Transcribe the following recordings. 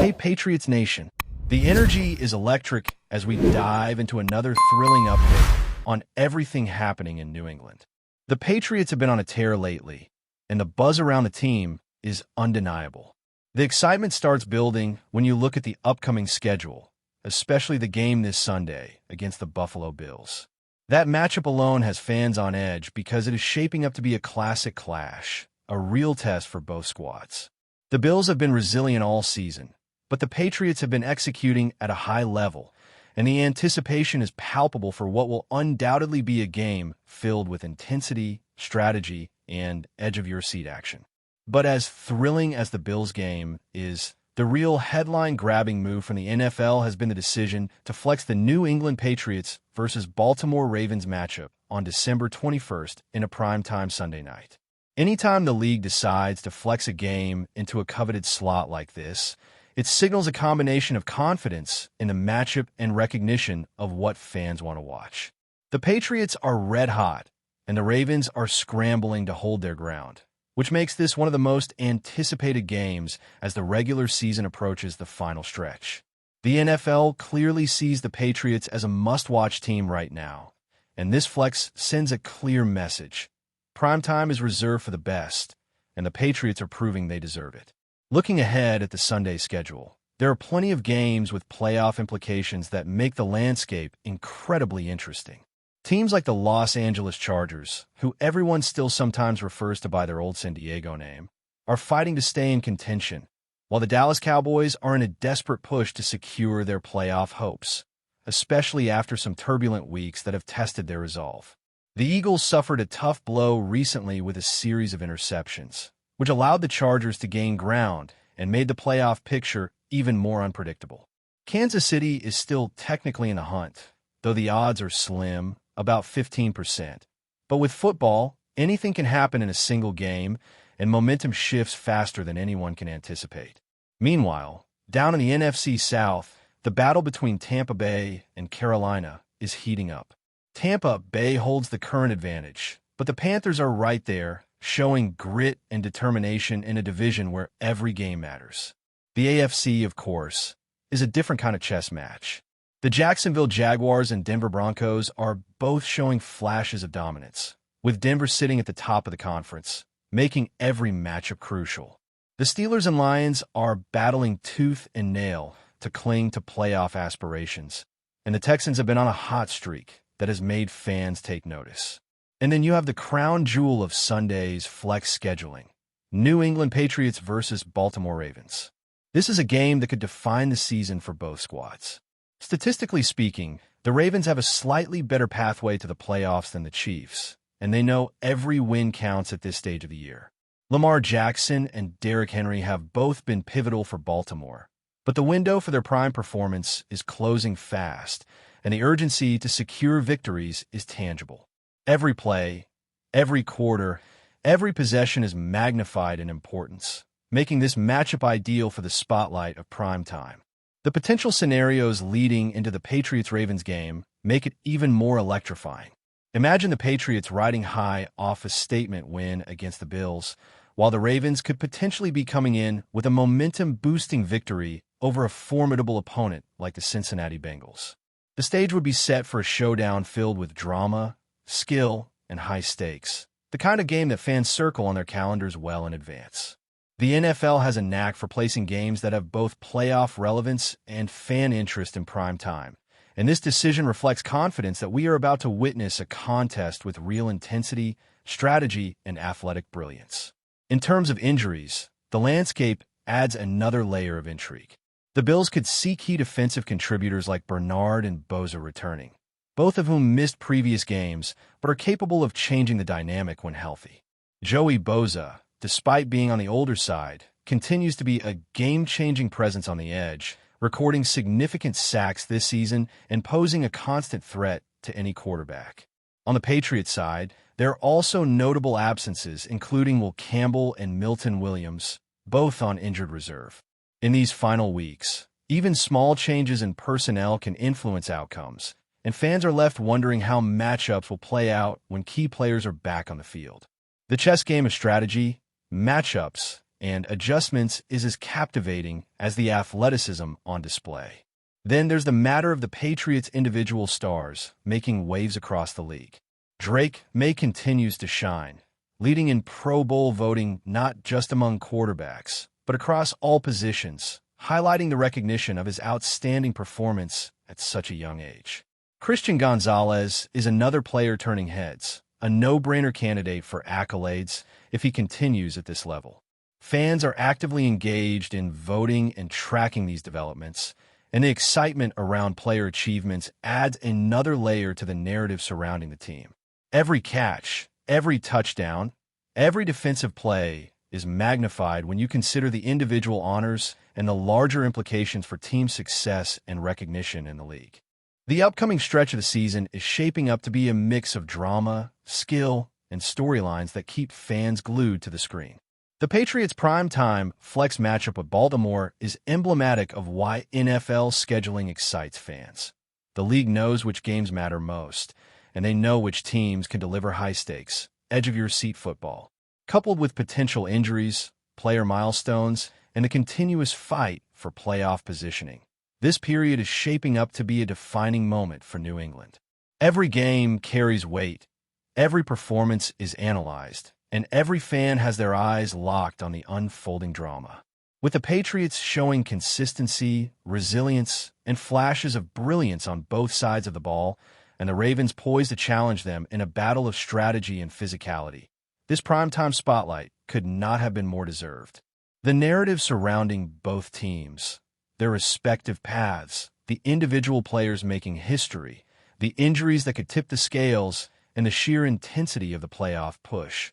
Hey Patriots Nation, the energy is electric as we dive into another thrilling update on everything happening in New England. The Patriots have been on a tear lately, and the buzz around the team is undeniable. The excitement starts building when you look at the upcoming schedule, especially the game this Sunday against the Buffalo Bills. That matchup alone has fans on edge because it is shaping up to be a classic clash, a real test for both squads. The Bills have been resilient all season, but the Patriots have been executing at a high level, and the anticipation is palpable for what will undoubtedly be a game filled with intensity, strategy, and edge-of-your-seat action. But as thrilling as the Bills game is, the real headline-grabbing move from the NFL has been the decision to flex the New England Patriots versus Baltimore Ravens matchup on December 21st in a primetime Sunday night. Anytime the league decides to flex a game into a coveted slot like this, it signals a combination of confidence in the matchup and recognition of what fans want to watch. The Patriots are red hot, and the Ravens are scrambling to hold their ground, which makes this one of the most anticipated games as the regular season approaches the final stretch. The NFL clearly sees the Patriots as a must-watch team right now, and this flex sends a clear message. Primetime is reserved for the best, and the Patriots are proving they deserve it. Looking ahead at the Sunday schedule, there are plenty of games with playoff implications that make the landscape incredibly interesting. Teams like the Los Angeles Chargers, who everyone still sometimes refers to by their old San Diego name, are fighting to stay in contention, while the Dallas Cowboys are in a desperate push to secure their playoff hopes, especially after some turbulent weeks that have tested their resolve. The Eagles suffered a tough blow recently with a series of interceptions, which allowed the Chargers to gain ground and made the playoff picture even more unpredictable. Kansas City is still technically in the hunt, though the odds are slim, about 15%. But with football, anything can happen in a single game, and momentum shifts faster than anyone can anticipate. Meanwhile, down in the NFC South, the battle between Tampa Bay and Carolina is heating up. Tampa Bay holds the current advantage, but the Panthers are right there, showing grit and determination in a division where every game matters. The AFC, of course, is a different kind of chess match. The Jacksonville Jaguars and Denver Broncos are both showing flashes of dominance, with Denver sitting at the top of the conference, making every matchup crucial. The Steelers and Lions are battling tooth and nail to cling to playoff aspirations, and the Texans have been on a hot streak that has made fans take notice. And then you have the crown jewel of Sunday's flex scheduling, New England Patriots versus Baltimore Ravens. This is a game that could define the season for both squads. Statistically speaking, the Ravens have a slightly better pathway to the playoffs than the Chiefs, and they know every win counts at this stage of the year. Lamar Jackson and Derrick Henry have both been pivotal for Baltimore, but the window for their prime performance is closing fast, and the urgency to secure victories is tangible. Every play, every quarter, every possession is magnified in importance, making this matchup ideal for the spotlight of prime time. The potential scenarios leading into the Patriots-Ravens game make it even more electrifying. Imagine the Patriots riding high off a statement win against the Bills, while the Ravens could potentially be coming in with a momentum-boosting victory over a formidable opponent like the Cincinnati Bengals. The stage would be set for a showdown filled with drama, skill, and high stakes, the kind of game that fans circle on their calendars well in advance. The NFL has a knack for placing games that have both playoff relevance and fan interest in prime time, and this decision reflects confidence that we are about to witness a contest with real intensity, strategy, and athletic brilliance. In terms of injuries, the landscape adds another layer of intrigue. The Bills could see key defensive contributors like Bernard and Bosa returning, both of whom missed previous games but are capable of changing the dynamic when healthy. Joey Bosa, despite being on the older side, continues to be a game-changing presence on the edge, recording significant sacks this season and posing a constant threat to any quarterback. On the Patriots side, there are also notable absences, including Will Campbell and Milton Williams, both on injured reserve. In these final weeks, even small changes in personnel can influence outcomes, and fans are left wondering how matchups will play out when key players are back on the field. The chess game of strategy, matchups, and adjustments is as captivating as the athleticism on display. Then there's the matter of the Patriots' individual stars making waves across the league. Drake May continues to shine, leading in Pro Bowl voting not just among quarterbacks, but across all positions, highlighting the recognition of his outstanding performance at such a young age. Christian Gonzalez is another player turning heads, a no-brainer candidate for accolades if he continues at this level. Fans are actively engaged in voting and tracking these developments, and the excitement around player achievements adds another layer to the narrative surrounding the team. Every catch, every touchdown, every defensive play is magnified when you consider the individual honors and the larger implications for team success and recognition in the league. The upcoming stretch of the season is shaping up to be a mix of drama, skill, and storylines that keep fans glued to the screen. The Patriots' primetime flex matchup with Baltimore is emblematic of why NFL scheduling excites fans. The league knows which games matter most, and they know which teams can deliver high-stakes, edge-of-your-seat football. Coupled with potential injuries, player milestones, and a continuous fight for playoff positioning, this period is shaping up to be a defining moment for New England. Every game carries weight, every performance is analyzed, and every fan has their eyes locked on the unfolding drama. With the Patriots showing consistency, resilience, and flashes of brilliance on both sides of the ball, and the Ravens poised to challenge them in a battle of strategy and physicality, this primetime spotlight could not have been more deserved. The narrative surrounding both teams, their respective paths, the individual players making history, the injuries that could tip the scales, and the sheer intensity of the playoff push,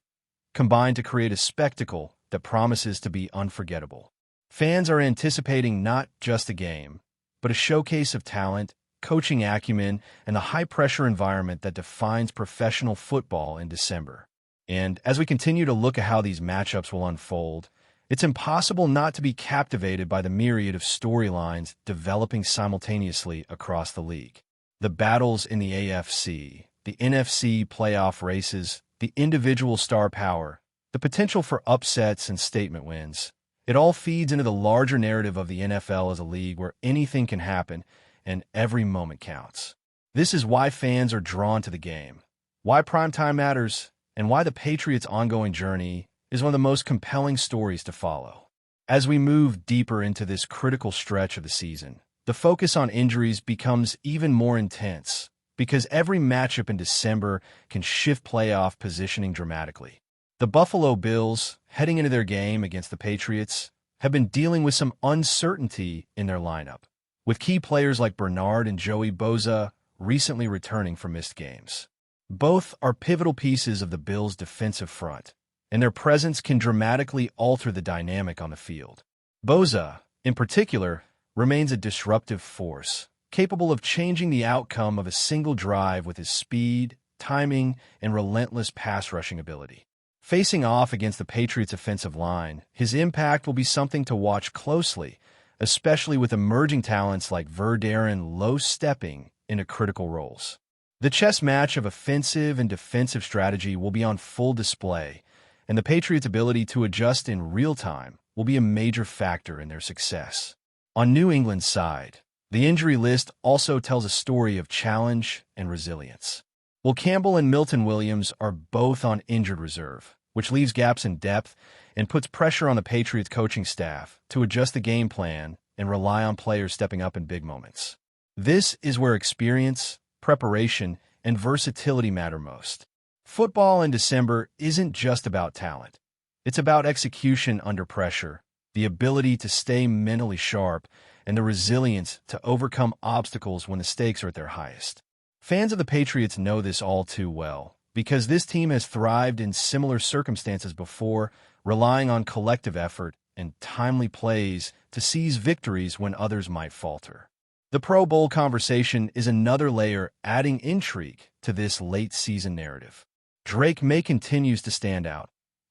combined to create a spectacle that promises to be unforgettable. Fans are anticipating not just a game, but a showcase of talent, coaching acumen, and the high-pressure environment that defines professional football in December. And as we continue to look at how these matchups will unfold, it's impossible not to be captivated by the myriad of storylines developing simultaneously across the league. The battles in the AFC, the NFC playoff races, the individual star power, the potential for upsets and statement wins. It all feeds into the larger narrative of the NFL as a league where anything can happen and every moment counts. This is why fans are drawn to the game, why primetime matters, and why the Patriots' ongoing journey is one of the most compelling stories to follow. As we move deeper into this critical stretch of the season, the focus on injuries becomes even more intense, because every matchup in December can shift playoff positioning dramatically. The Buffalo Bills, heading into their game against the Patriots, have been dealing with some uncertainty in their lineup, with key players like Bernard and Joey Bosa recently returning from missed games. Both are pivotal pieces of the Bills' defensive front, and their presence can dramatically alter the dynamic on the field. Bosa, in particular, remains a disruptive force, capable of changing the outcome of a single drive with his speed, timing, and relentless pass-rushing ability. Facing off against the Patriots' offensive line, his impact will be something to watch closely, especially with emerging talents like Verderin low-stepping into critical roles. The chess match of offensive and defensive strategy will be on full display, and the Patriots' ability to adjust in real time will be a major factor in their success. On New England's side, the injury list also tells a story of challenge and resilience. Will Campbell and Milton Williams are both on injured reserve, which leaves gaps in depth and puts pressure on the Patriots coaching staff to adjust the game plan and rely on players stepping up in big moments. This is where experience, preparation, and versatility matter most. Football in December isn't just about talent. It's about execution under pressure, the ability to stay mentally sharp, and the resilience to overcome obstacles when the stakes are at their highest. Fans of the Patriots know this all too well, because this team has thrived in similar circumstances before, relying on collective effort and timely plays to seize victories when others might falter. The Pro Bowl conversation is another layer adding intrigue to this late-season narrative. Drake May continues to stand out,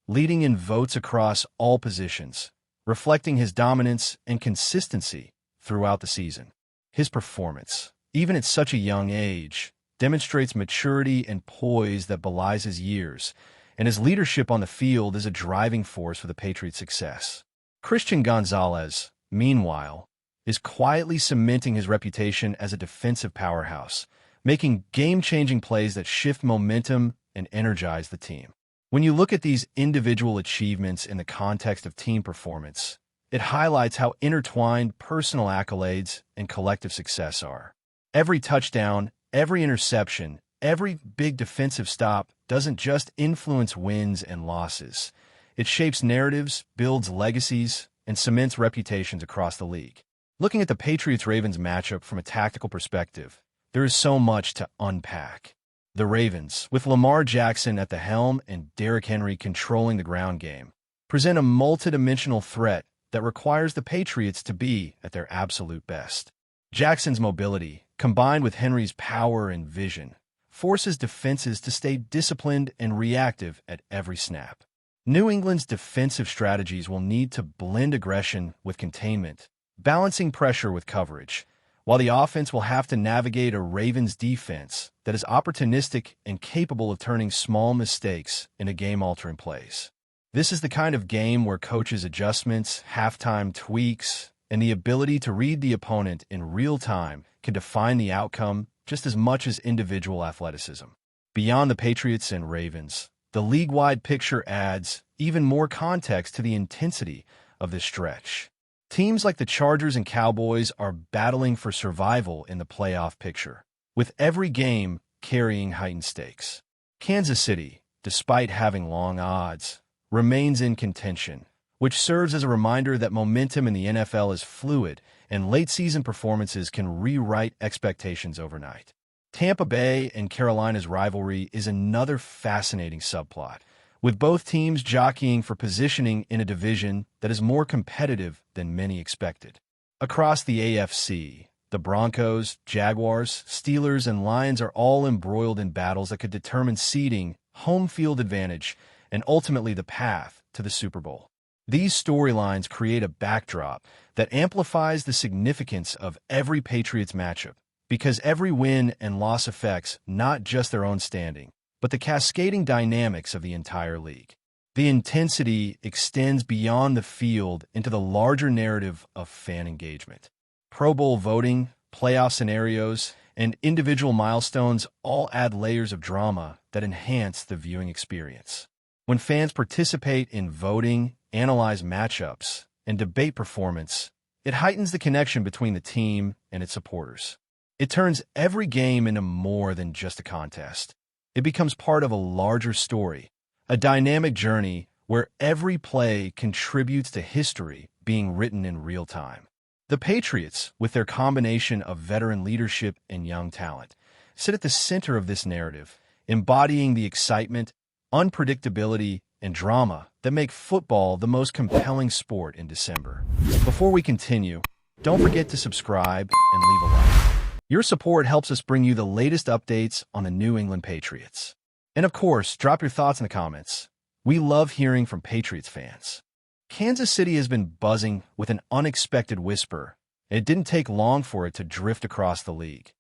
leading in votes across all positions, reflecting his dominance and consistency throughout the season. His performance, even at such a young age, demonstrates maturity and poise that belies his years, and his leadership on the field is a driving force for the Patriots' success. Christian Gonzalez, meanwhile, is quietly cementing his reputation as a defensive powerhouse, making game-changing plays that shift momentum and energize the team. When you look at these individual achievements in the context of team performance, it highlights how intertwined personal accolades and collective success are. Every touchdown, every interception, every big defensive stop doesn't just influence wins and losses. It shapes narratives, builds legacies, and cements reputations across the league. Looking at the Patriots-Ravens matchup from a tactical perspective, there is so much to unpack. The Ravens, with Lamar Jackson at the helm and Derrick Henry controlling the ground game, present a multidimensional threat that requires the Patriots to be at their absolute best. Jackson's mobility, combined with Henry's power and vision, forces defenses to stay disciplined and reactive at every snap. New England's defensive strategies will need to blend aggression with containment, balancing pressure with coverage, while the offense will have to navigate a Ravens defense that is opportunistic and capable of turning small mistakes into game-altering plays. This is the kind of game where coaches' adjustments, halftime tweaks, and the ability to read the opponent in real time can define the outcome just as much as individual athleticism. Beyond the Patriots and Ravens, the league-wide picture adds even more context to the intensity of this stretch. Teams like the Chargers and Cowboys are battling for survival in the playoff picture, with every game carrying heightened stakes. Kansas City, despite having long odds, remains in contention, which serves as a reminder that momentum in the NFL is fluid and late-season performances can rewrite expectations overnight. Tampa Bay and Carolina's rivalry is another fascinating subplot, with both teams jockeying for positioning in a division that is more competitive than many expected. Across the AFC, the Broncos, Jaguars, Steelers, and Lions are all embroiled in battles that could determine seeding, home field advantage, and ultimately the path to the Super Bowl. These storylines create a backdrop that amplifies the significance of every Patriots matchup, because every win and loss affects not just their own standing, but the cascading dynamics of the entire league. The intensity extends beyond the field into the larger narrative of fan engagement. Pro Bowl voting, playoff scenarios, and individual milestones all add layers of drama that enhance the viewing experience. When fans participate in voting, analyze matchups, and debate performance, it heightens the connection between the team and its supporters. It turns every game into more than just a contest. It becomes part of a larger story, a dynamic journey where every play contributes to history being written in real time. The Patriots, with their combination of veteran leadership and young talent, sit at the center of this narrative, embodying the excitement, unpredictability, and drama that make football the most compelling sport in December. Before we continue, don't forget to subscribe and leave a like. Your support helps us bring you the latest updates on the New England Patriots. And of course, drop your thoughts in the comments. We love hearing from Patriots fans. Kansas City has been buzzing with an unexpected whisper, and it didn't take long for it to drift across the league.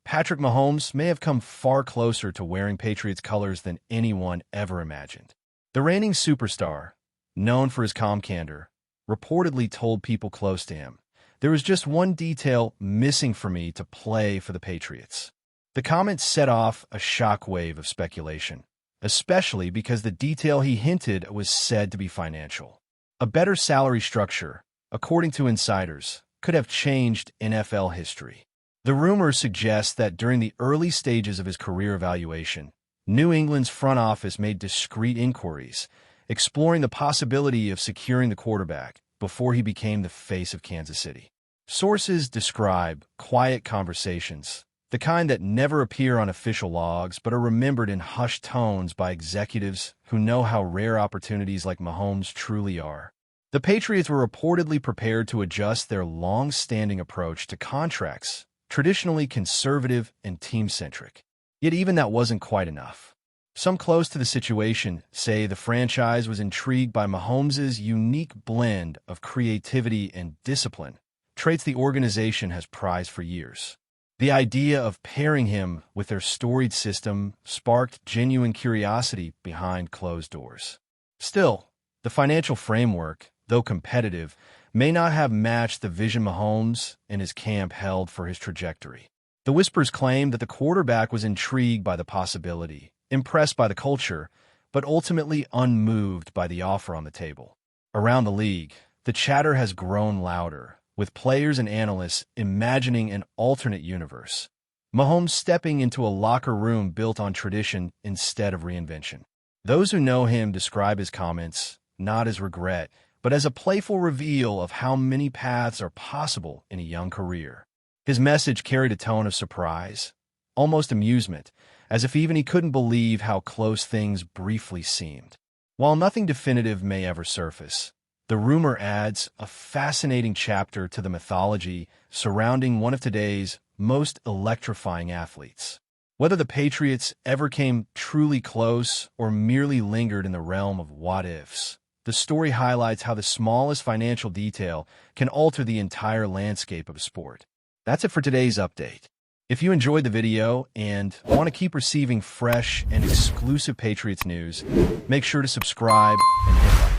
Patrick Mahomes may have come far closer to wearing Patriots colors than anyone ever imagined. The reigning superstar, known for his calm candor, reportedly told people close to him, "There was just one detail missing for me to play for the Patriots." The comment set off a shockwave of speculation, especially because the detail he hinted was said to be financial. A better salary structure, according to insiders, could have changed NFL history. The rumor suggests that during the early stages of his career evaluation, New England's front office made discreet inquiries, exploring the possibility of securing the quarterback before he became the face of Kansas City. Sources describe quiet conversations, the kind that never appear on official logs but are remembered in hushed tones by executives who know how rare opportunities like Mahomes truly are. The Patriots were reportedly prepared to adjust their long-standing approach to contracts, traditionally conservative and team-centric. Yet even that wasn't quite enough. Some close to the situation say the franchise was intrigued by Mahomes' unique blend of creativity and discipline, traits the organization has prized for years. The idea of pairing him with their storied system sparked genuine curiosity behind closed doors. Still, the financial framework, though competitive, may not have matched the vision Mahomes and his camp held for his trajectory. The whispers claim that the quarterback was intrigued by the possibility, impressed by the culture, but ultimately unmoved by the offer on the table. Around the league, the chatter has grown louder, with players and analysts imagining an alternate universe. Mahomes stepping into a locker room built on tradition instead of reinvention. Those who know him describe his comments not as regret, but as a playful reveal of how many paths are possible in a young career. His message carried a tone of surprise, almost amusement, as if even he couldn't believe how close things briefly seemed. While nothing definitive may ever surface, the rumor adds a fascinating chapter to the mythology surrounding one of today's most electrifying athletes. Whether the Patriots ever came truly close or merely lingered in the realm of what-ifs, the story highlights how the smallest financial detail can alter the entire landscape of a sport. That's it for today's update. If you enjoyed the video and want to keep receiving fresh and exclusive Patriots news, make sure to subscribe and hit like.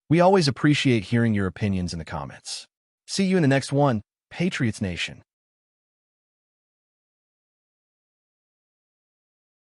We always appreciate hearing your opinions in the comments. See you in the next one, Patriots Nation.